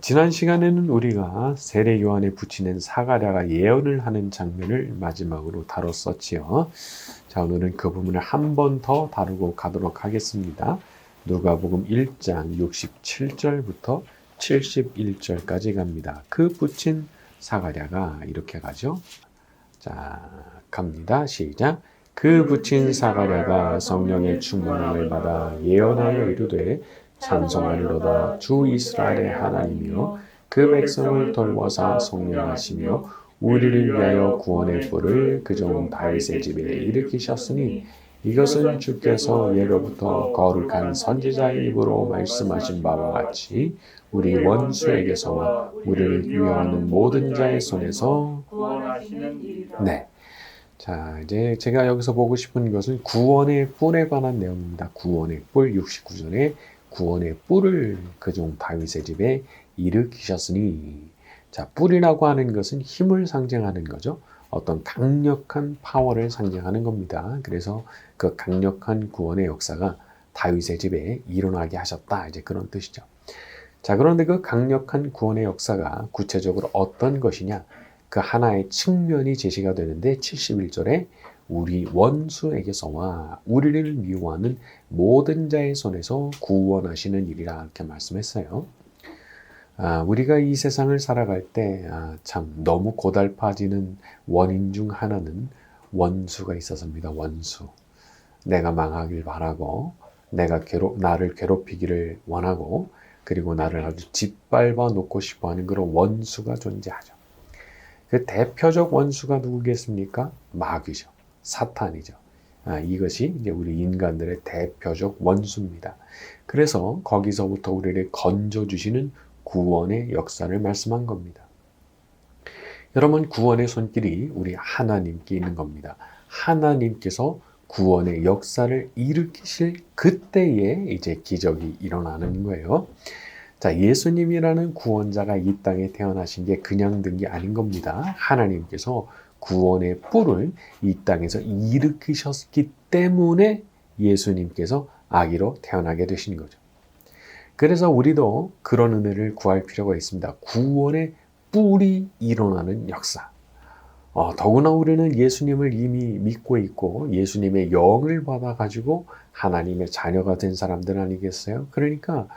지난 시간에는 우리가 세례 요한에 붙이는 사가랴가 예언을 하는 장면을 마지막으로 다뤘었지요. 자, 오늘은 그 부분을 한 번 더 다루고 가도록 하겠습니다. 누가복음 1장 67절부터 71절까지 갑니다. 그 붙인 사가랴가 이렇게 가죠. 자, 갑니다. 시작. 그 붙인 사가랴가 성령의 충만함을 받아 예언하여 이르되 찬송하리로다. 주 이스라엘의 하나님이여 그 백성을 돌보사 성령하시며 우리를 위하여 구원의 뿔을 그 종 다윗의 집에 일으키셨으니 이것은 주께서 예로부터 거룩한 선지자의 입으로 말씀하신 바와 같이 우리 원수에게서와 우리를 위하는 모든 자의 손에서 구원하시는 일이라. 네. 자, 이제 제가 여기서 보고 싶은 것은 구원의 뿔에 관한 내용입니다. 구원의 뿔 69절에 구원의 뿔을 그 종 다윗의 집에 일으키셨으니, 자, 뿔이라고 하는 것은 힘을 상징하는 거죠. 어떤 강력한 파워를 상징하는 겁니다. 그래서 그 강력한 구원의 역사가 다윗의 집에 일어나게 하셨다. 이제 그런 뜻이죠. 자, 그런데 그 강력한 구원의 역사가 구체적으로 어떤 것이냐? 그 하나의 측면이 제시가 되는데 71절에 우리 원수에게서와 우리를 미워하는 모든 자의 손에서 구원하시는 일이라 이렇게 말씀했어요. 우리가 이 세상을 살아갈 때 참 너무 고달파지는 원인 중 하나는 원수가 있어서입니다. 원수. 내가 망하길 바라고 나를 괴롭히기를 원하고 그리고 나를 아주 짓밟아 놓고 싶어하는 그런 원수가 존재하죠. 그 대표적 원수가 누구겠습니까? 마귀죠. 사탄이죠. 이것이 이제 우리 인간들의 대표적 원수입니다. 그래서 거기서부터 우리를 건져주시는 구원의 역사를 말씀한 겁니다. 여러분, 구원의 손길이 우리 하나님께 있는 겁니다. 하나님께서 구원의 역사를 일으키실 그때에 이제 기적이 일어나는 거예요. 자, 예수님이라는 구원자가 이 땅에 태어나신 게 그냥 된 게 아닌 겁니다. 하나님께서 구원의 뿔을 이 땅에서 일으키셨기 때문에 예수님께서 아기로 태어나게 되신 거죠. 그래서 우리도 그런 은혜를 구할 필요가 있습니다. 구원의 뿔이 일어나는 역사. 더구나 우리는 예수님을 이미 믿고 있고 예수님의 영을 받아가지고 하나님의 자녀가 된 사람들 아니겠어요? 그러니까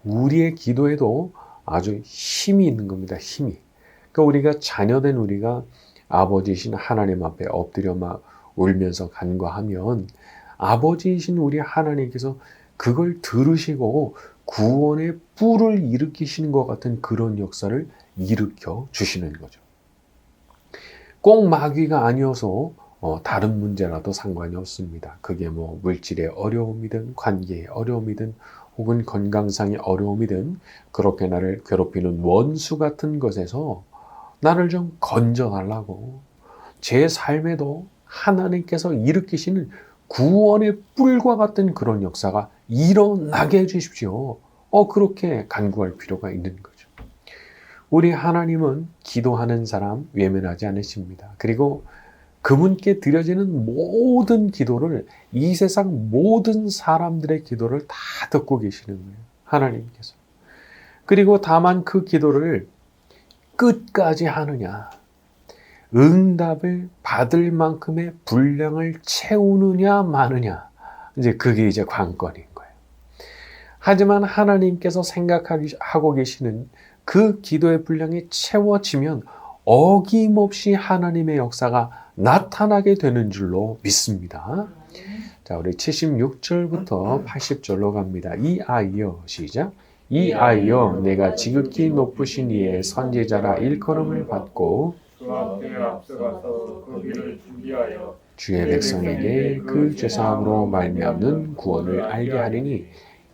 우리의 기도에도 아주 힘이 있는 겁니다. 힘이. 그러니까 우리가 자녀된 우리가 아버지이신 하나님 앞에 엎드려 막 울면서 간구하면 아버지이신 우리 하나님께서 그걸 들으시고 구원의 뿔을 일으키시는 것 같은 그런 역사를 일으켜 주시는 거죠. 꼭 마귀가 아니어서 다른 문제라도 상관이 없습니다. 그게 뭐 물질의 어려움이든 관계의 어려움이든 혹은 건강상의 어려움이든 그렇게 나를 괴롭히는 원수 같은 것에서 나를 좀 건져달라고 제 삶에도 하나님께서 일으키시는 구원의 뿔과 같은 그런 역사가 일어나게 해주십시오. 그렇게 간구할 필요가 있는 거죠. 우리 하나님은 기도하는 사람 외면하지 않으십니다. 그리고 그분께 드려지는 모든 기도를 이 세상 모든 사람들의 기도를 다 듣고 계시는 거예요. 하나님께서. 그리고 다만 그 기도를 끝까지 하느냐, 응답을 받을 만큼의 분량을 채우느냐 마느냐, 이제 그게 이제 관건인 거예요. 하지만 하나님께서 생각하고 계시는 그 기도의 분량이 채워지면 어김없이 하나님의 역사가 나타나게 되는 줄로 믿습니다. 자, 우리 76절부터 80절로 갑니다. 이아이여, 시작. 이아이여, 내가 지극히 높으신 이의 선지자라 일컬음을 받고 주 앞에 앞서가서 그 길을 준비하여 주의 백성에게 그 죄사함으로 말미암는 구원을 알게 하리니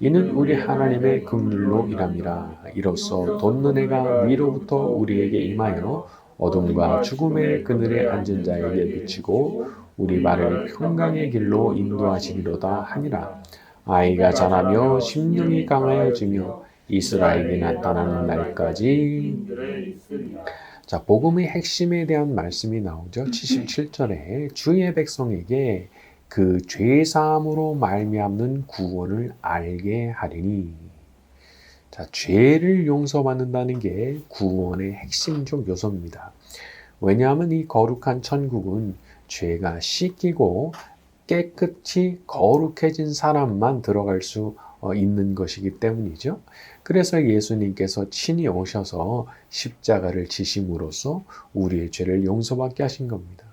이는 우리 하나님의 긍휼로 일함이라. 이로써 돋는 해가 위로부터 우리에게 임하여 어둠과 죽음의 그늘에 앉은 자에게 비치고 우리 발을 평강의 길로 인도하시리로다 하니라. 아이가 자라며 심령이 강하여지며 이스라엘이 나타나는 날까지. 자, 복음의 핵심에 대한 말씀이 나오죠. 77절에 주의 백성에게 그 죄사함으로 말미암는 구원을 알게 하리니. 자, 죄를 용서받는다는 게 구원의 핵심적 요소입니다. 왜냐하면 이 거룩한 천국은 죄가 씻기고 깨끗이 거룩해진 사람만 들어갈 수 있는 것이기 때문이죠. 그래서 예수님께서 친히 오셔서 십자가를 지심으로써 우리의 죄를 용서받게 하신 겁니다.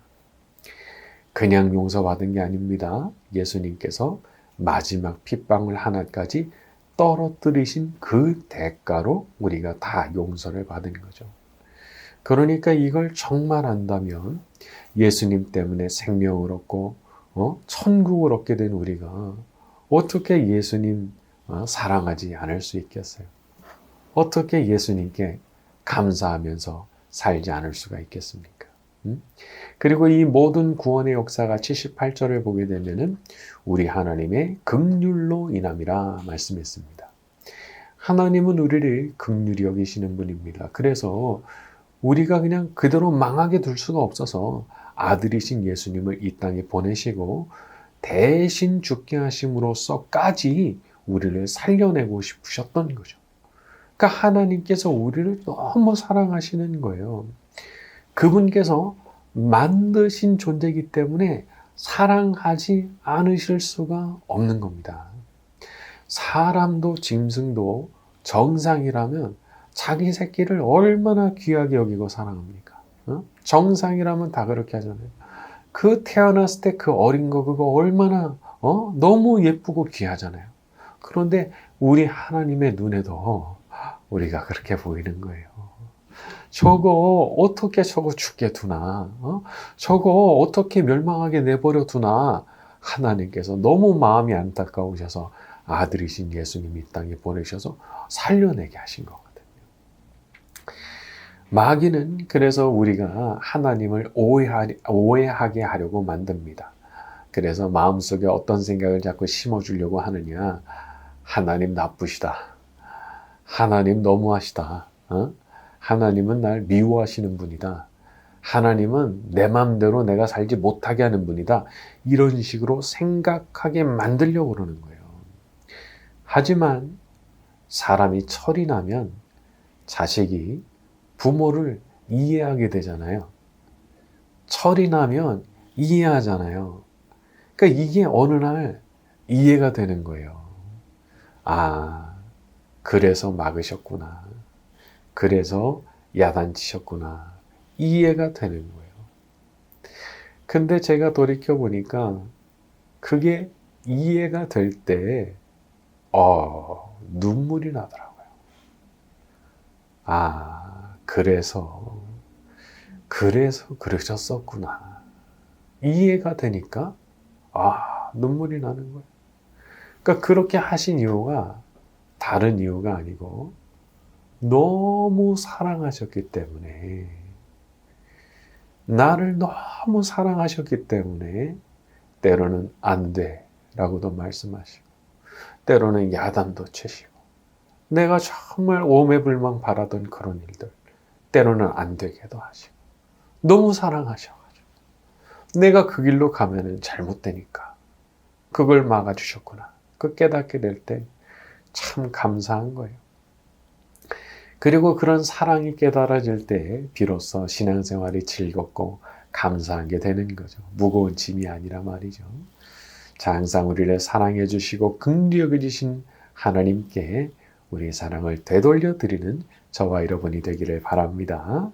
그냥 용서받은 게 아닙니다. 예수님께서 마지막 핏방울 하나까지 떨어뜨리신 그 대가로 우리가 다 용서를 받은 거죠. 그러니까 이걸 정말 안다면 예수님 때문에 생명을 얻고 천국을 얻게 된 우리가 어떻게 예수님 사랑하지 않을 수 있겠어요? 어떻게 예수님께 감사하면서 살지 않을 수가 있겠습니까? 그리고 이 모든 구원의 역사가 78절을 보게 되면은 우리 하나님의 긍휼로 인함이라 말씀했습니다. 하나님은 우리를 긍휼히 여기시는 분입니다. 그래서 우리가 그냥 그대로 망하게 둘 수가 없어서 아들이신 예수님을 이 땅에 보내시고 대신 죽게 하심으로써까지 우리를 살려내고 싶으셨던 거죠. 그러니까 하나님께서 우리를 너무 사랑하시는 거예요. 그분께서 만드신 존재이기 때문에 사랑하지 않으실 수가 없는 겁니다. 사람도 짐승도 정상이라면 자기 새끼를 얼마나 귀하게 여기고 사랑합니까? 정상이라면 다 그렇게 하잖아요. 그 태어났을 때 그 어린 거 그거 얼마나 너무 예쁘고 귀하잖아요. 그런데 우리 하나님의 눈에도 우리가 그렇게 보이는 거예요. 저거 어떻게 저거 죽게 두나? 저거 어떻게 멸망하게 내버려 두나? 하나님께서 너무 마음이 안타까우셔서 아들이신 예수님 이 땅에 보내셔서 살려내게 하신 거거든요. 마귀는 그래서 우리가 하나님을 오해하게 하려고 만듭니다. 그래서 마음속에 어떤 생각을 자꾸 심어주려고 하느냐? 하나님 나쁘시다. 하나님 너무하시다. 하나님은 날 미워하시는 분이다. 하나님은 내 마음대로 내가 살지 못하게 하는 분이다. 이런 식으로 생각하게 만들려고 그러는 거예요. 하지만 사람이 철이 나면 자식이 부모를 이해하게 되잖아요. 철이 나면 이해하잖아요. 그러니까 이게 어느 날 이해가 되는 거예요. 아, 그래서 막으셨구나. 그래서 야단치셨구나. 이해가 되는 거예요. 근데 제가 돌이켜보니까 그게 이해가 될 때, 눈물이 나더라고요. 아, 그래서 그러셨었구나. 이해가 되니까, 눈물이 나는 거예요. 그러니까 그렇게 하신 이유가 다른 이유가 아니고, 너무 사랑하셨기 때문에, 나를 너무 사랑하셨기 때문에 때로는 안 돼 라고도 말씀하시고 때로는 야단도 치시고 내가 정말 오매불망 바라던 그런 일들 때로는 안 되게도 하시고 너무 사랑하셔가지고 내가 그 길로 가면은 잘못되니까 그걸 막아주셨구나. 그 깨닫게 될 때 참 감사한 거예요. 그리고 그런 사랑이 깨달아질 때 비로소 신앙생활이 즐겁고 감사하게 되는 거죠. 무거운 짐이 아니라 말이죠. 자, 항상 우리를 사랑해 주시고 긍휼히 여기신 하나님께 우리의 사랑을 되돌려 드리는 저와 여러분이 되기를 바랍니다.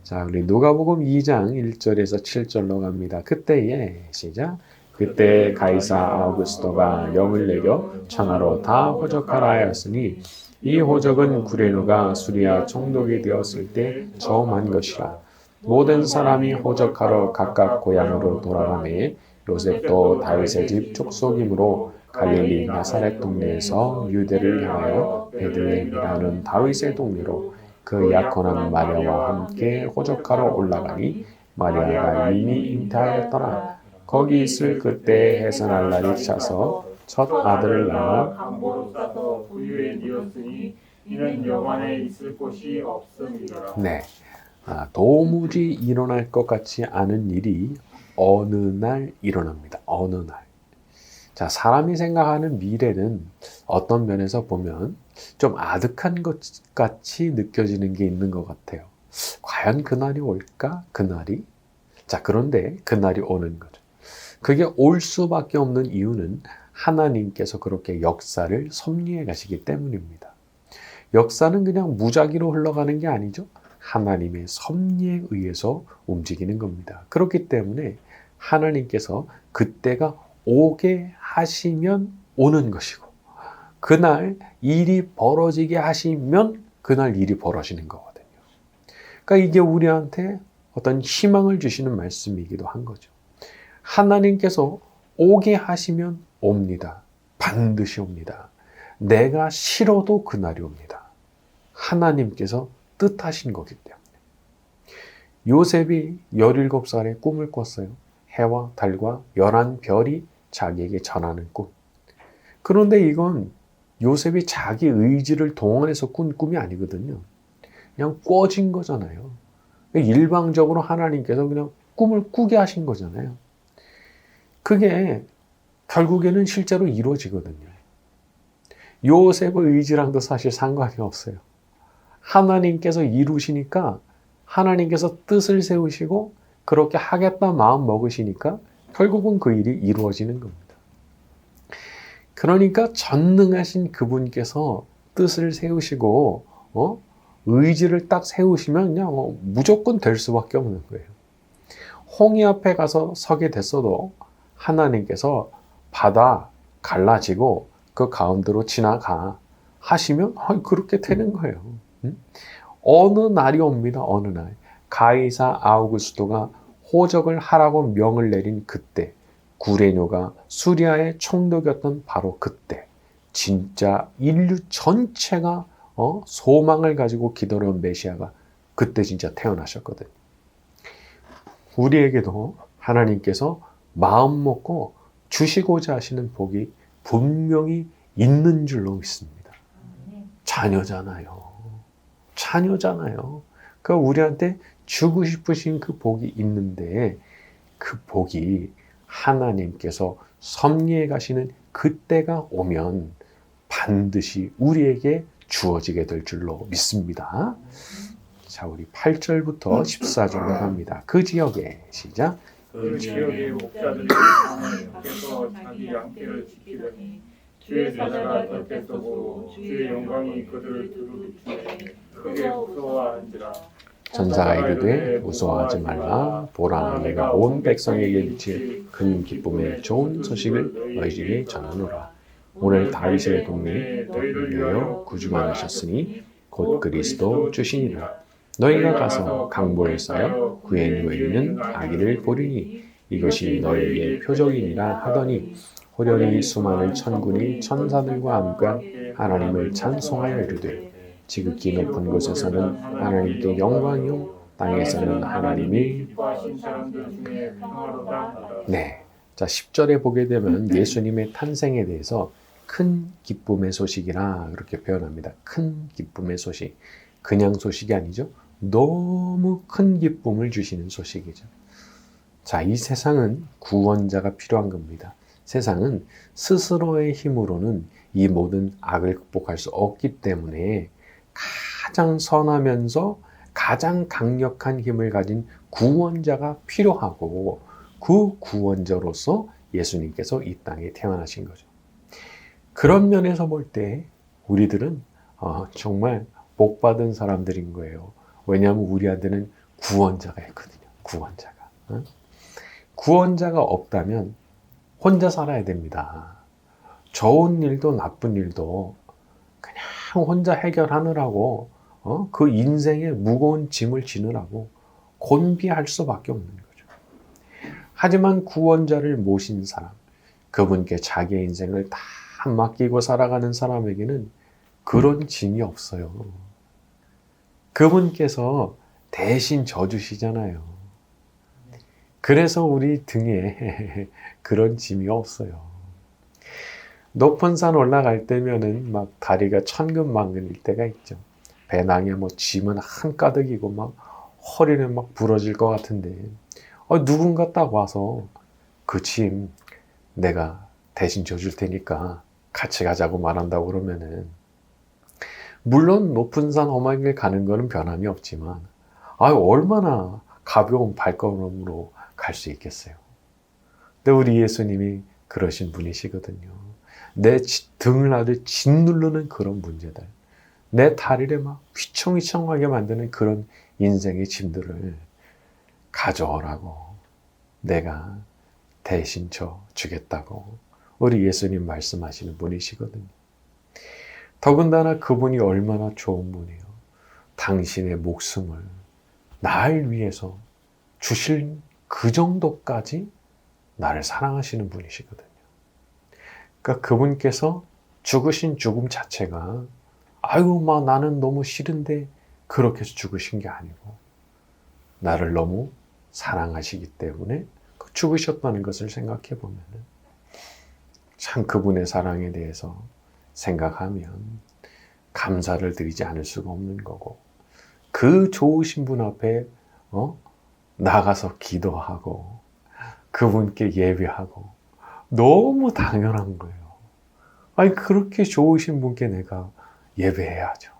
자, 우리 누가복음 2장 1절에서 7절로 갑니다. 그때에 시작. 그때 가이사 아우구스토가 영을 내려 천하로 다 호적하라 하였으니 이 호적은 구레누가 수리아 총독이 되었을 때 처음 한 것이라. 모든 사람이 호적하러 각각 고향으로 돌아가매 요셉도 다윗의 집 족속이므로 갈릴리 나사렛 동네에서 유대를 향하여 베들레헴이라는 다윗의 동네로 그 약혼한 마리아와 함께 호적하러 올라가니 마리아가 이미 잉태하였더라. 거기 있을 그때 해산할 날이 차서 첫 아들을 낳아 강보로 싸서 부유에 뉘었으니 이는 영안에 있을 곳이 없음이더라. 네, 도무지 일어날 것 같지 않은 일이 어느 날 일어납니다. 어느 날. 자, 사람이 생각하는 미래는 어떤 면에서 보면 좀 아득한 것 같이 느껴지는 게 있는 것 같아요. 과연 그날이 올까? 그날이? 자, 그런데 그날이 오는 거죠. 그게 올 수밖에 없는 이유는 하나님께서 그렇게 역사를 섭리해 가시기 때문입니다. 역사는 그냥 무작위로 흘러가는 게 아니죠. 하나님의 섭리에 의해서 움직이는 겁니다. 그렇기 때문에 하나님께서 그때가 오게 하시면 오는 것이고, 그날 일이 벌어지게 하시면 그날 일이 벌어지는 거거든요. 그러니까 이게 우리한테 어떤 희망을 주시는 말씀이기도 한 거죠. 하나님께서 오게 하시면 옵니다. 반드시 옵니다. 내가 싫어도 그날이 옵니다. 하나님께서 뜻하신 거기 때문에. 요셉이 17살에 꿈을 꿨어요. 해와 달과 11별이 자기에게 전하는 꿈. 그런데 이건 요셉이 자기 의지를 동원해서 꾼 꿈이 아니거든요. 그냥 꿔진 거잖아요. 일방적으로 하나님께서 그냥 꿈을 꾸게 하신 거잖아요. 그게 결국에는 실제로 이루어지거든요. 요셉의 의지랑도 사실 상관이 없어요. 하나님께서 이루시니까 하나님께서 뜻을 세우시고 그렇게 하겠다 마음 먹으시니까 결국은 그 일이 이루어지는 겁니다. 그러니까 전능하신 그분께서 뜻을 세우시고 의지를 딱 세우시면 그냥 무조건 될 수밖에 없는 거예요. 홍해 앞에 가서 서게 됐어도 하나님께서 바다 갈라지고 그 가운데로 지나가 하시면 그렇게 되는 거예요. 어느 날이 옵니다. 어느 날. 가이사 아우구스토가 호적을 하라고 명을 내린 그때, 구레뇨가 수리아에 총독이었던 바로 그때, 진짜 인류 전체가 소망을 가지고 기다려온 메시아가 그때 진짜 태어나셨거든요. 우리에게도 하나님께서 마음 먹고 주시고자 하시는 복이 분명히 있는 줄로 믿습니다. 자녀잖아요. 자녀잖아요. 그러니까 우리한테 주고 싶으신 그 복이 있는데 그 복이 하나님께서 섭리해 가시는 그때가 오면 반드시 우리에게 주어지게 될 줄로 믿습니다. 자, 우리 8절부터 14절로 갑니다. 그 지역에 시작. 그 지역의 목자들이 하나님께서 자기 양떼를 지키더니 주의 사자가 곁에 서고 주의 영광이 그들을 두루두루에 크게 무서워하는지라. 전사가 이르되 무서워하지 말라. 보라, 내가 온 백성에게 미칠 큰 기쁨의 좋은 소식을 너희에게 전하노라. 오늘 다윗의 동네에 너희를 위하여 구주가 나셨으니 곧 그리스도 주시니라. 너희가 가서 강보에 쌓여 구엔유에 있는 아기를 보리니 이것이 너희에게 표적이니라 하더니 호련히 수많은 천군이 천사들과 함께 하나님을 찬송하여 이르되 지극히 높은 곳에서는 하나님께 영광이요 땅에서는 하나님이 기뻐하신 사람들 중에 평화로다. 네. 자, 10절에 보게 되면 예수님의 탄생에 대해서 큰 기쁨의 소식이라 그렇게 표현합니다. 큰 기쁨의 소식. 그냥 소식이 아니죠. 너무 큰 기쁨을 주시는 소식이죠. 자, 이 세상은 구원자가 필요한 겁니다. 세상은 스스로의 힘으로는 이 모든 악을 극복할 수 없기 때문에 가장 선하면서 가장 강력한 힘을 가진 구원자가 필요하고 그 구원자로서 예수님께서 이 땅에 태어나신 거죠. 그런 면에서 볼 때 우리들은 정말 복받은 사람들인 거예요. 왜냐하면 우리한테는 구원자가 있거든요. 구원자가. 구원자가 없다면 혼자 살아야 됩니다. 좋은 일도 나쁜 일도 그냥 혼자 해결하느라고 그 인생의 무거운 짐을 지느라고 곤비할 수밖에 없는 거죠. 하지만 구원자를 모신 사람, 그분께 자기의 인생을 다 맡기고 살아가는 사람에게는 그런 짐이 없어요. 그분께서 대신 져주시잖아요. 그래서 우리 등에 그런 짐이 없어요. 높은 산 올라갈 때면은 막 다리가 천근만근일 때가 있죠. 배낭에 뭐 짐은 한가득이고 막 허리는 막 부러질 것 같은데 누군가 딱 와서 그 짐 내가 대신 져줄 테니까 같이 가자고 말한다고 그러면은 물론 높은 산 험한 길 가는 거는 변함이 없지만 얼마나 가벼운 발걸음으로 갈 수 있겠어요. 근데 우리 예수님이 그러신 분이시거든요. 내 등을 아주 짓누르는 그런 문제들, 내 다리를 막 휘청휘청하게 만드는 그런 인생의 짐들을 가져오라고 내가 대신 져 주겠다고 우리 예수님 말씀하시는 분이시거든요. 더군다나 그분이 얼마나 좋은 분이에요. 당신의 목숨을 날 위해서 주실 그 정도까지 나를 사랑하시는 분이시거든요. 그러니까 그분께서 죽으신 죽음 자체가 막 나는 너무 싫은데 그렇게 해서 죽으신 게 아니고 나를 너무 사랑하시기 때문에 죽으셨다는 것을 생각해 보면 참 그분의 사랑에 대해서 생각하면 감사를 드리지 않을 수가 없는 거고, 그 좋으신 분 앞에 나가서 기도하고 그분께 예배하고 너무 당연한 거예요. 그렇게 좋으신 분께 내가 예배해야죠.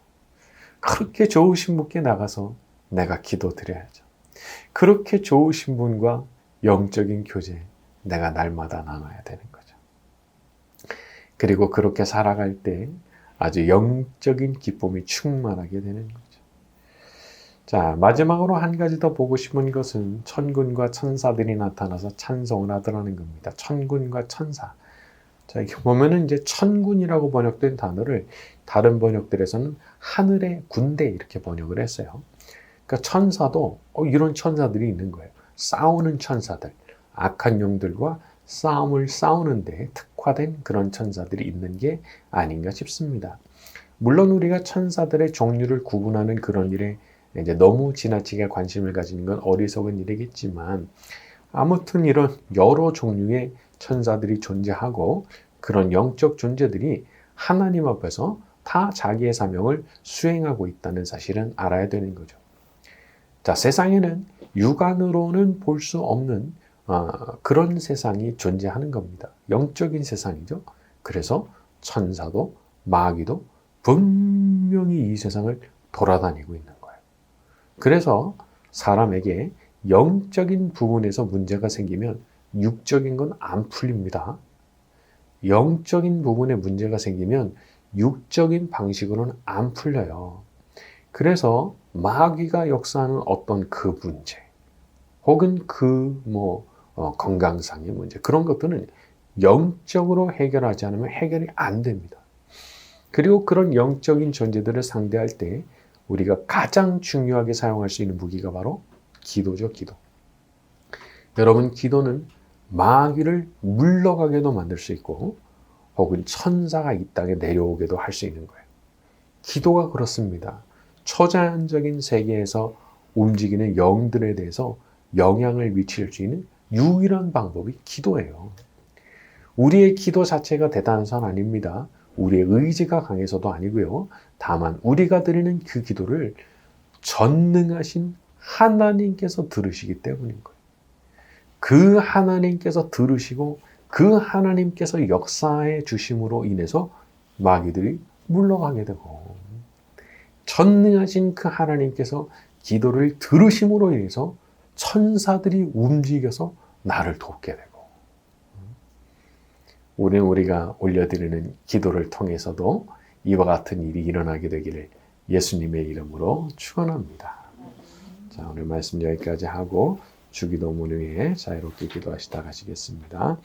그렇게 좋으신 분께 나가서 내가 기도드려야죠. 그렇게 좋으신 분과 영적인 교제 내가 날마다 나눠야 되는 거죠. 그리고 그렇게 살아갈 때 아주 영적인 기쁨이 충만하게 되는 거죠. 자, 마지막으로 한 가지 더 보고 싶은 것은 천군과 천사들이 나타나서 찬송을 하더라는 겁니다. 천군과 천사. 자, 이렇게 보면은 이제 천군이라고 번역된 단어를 다른 번역들에서는 하늘의 군대 이렇게 번역을 했어요. 그러니까 천사도 이런 천사들이 있는 거예요. 싸우는 천사들, 악한 영들과 싸움을 싸우는데 특화된 그런 천사들이 있는 게 아닌가 싶습니다. 물론 우리가 천사들의 종류를 구분하는 그런 일에 이제 너무 지나치게 관심을 가지는 건 어리석은 일이겠지만, 아무튼 이런 여러 종류의 천사들이 존재하고 그런 영적 존재들이 하나님 앞에서 다 자기의 사명을 수행하고 있다는 사실은 알아야 되는 거죠. 자, 세상에는 육안으로는 볼 수 없는 그런 세상이 존재하는 겁니다. 영적인 세상이죠. 그래서 천사도 마귀도 분명히 이 세상을 돌아다니고 있는 거예요. 그래서 사람에게 영적인 부분에서 문제가 생기면 육적인 건 안 풀립니다. 영적인 부분에 문제가 생기면 육적인 방식으로는 안 풀려요. 그래서 마귀가 역사하는 어떤 그 문제, 혹은 건강상의 문제, 그런 것들은 영적으로 해결하지 않으면 해결이 안 됩니다. 그리고 그런 영적인 존재들을 상대할 때 우리가 가장 중요하게 사용할 수 있는 무기가 바로 기도죠, 기도. 여러분, 기도는 마귀를 물러가게도 만들 수 있고, 혹은 천사가 이 땅에 내려오게도 할 수 있는 거예요. 기도가 그렇습니다. 초자연적인 세계에서 움직이는 영들에 대해서 영향을 미칠 수 있는 유일한 방법이 기도예요. 우리의 기도 자체가 대단한 건 아닙니다. 우리의 의지가 강해서도 아니고요. 다만 우리가 드리는 그 기도를 전능하신 하나님께서 들으시기 때문인 거예요. 그 하나님께서 들으시고 그 하나님께서 역사해 주심으로 인해서 마귀들이 물러가게 되고, 전능하신 그 하나님께서 기도를 들으심으로 인해서 천사들이 움직여서 나를 돕게 되고, 우리가 올려드리는 기도를 통해서도 이와 같은 일이 일어나게 되기를 예수님의 이름으로 축원합니다. 자, 오늘 말씀 여기까지 하고 주기도문 후에 자유롭게 기도하시다 가시겠습니다.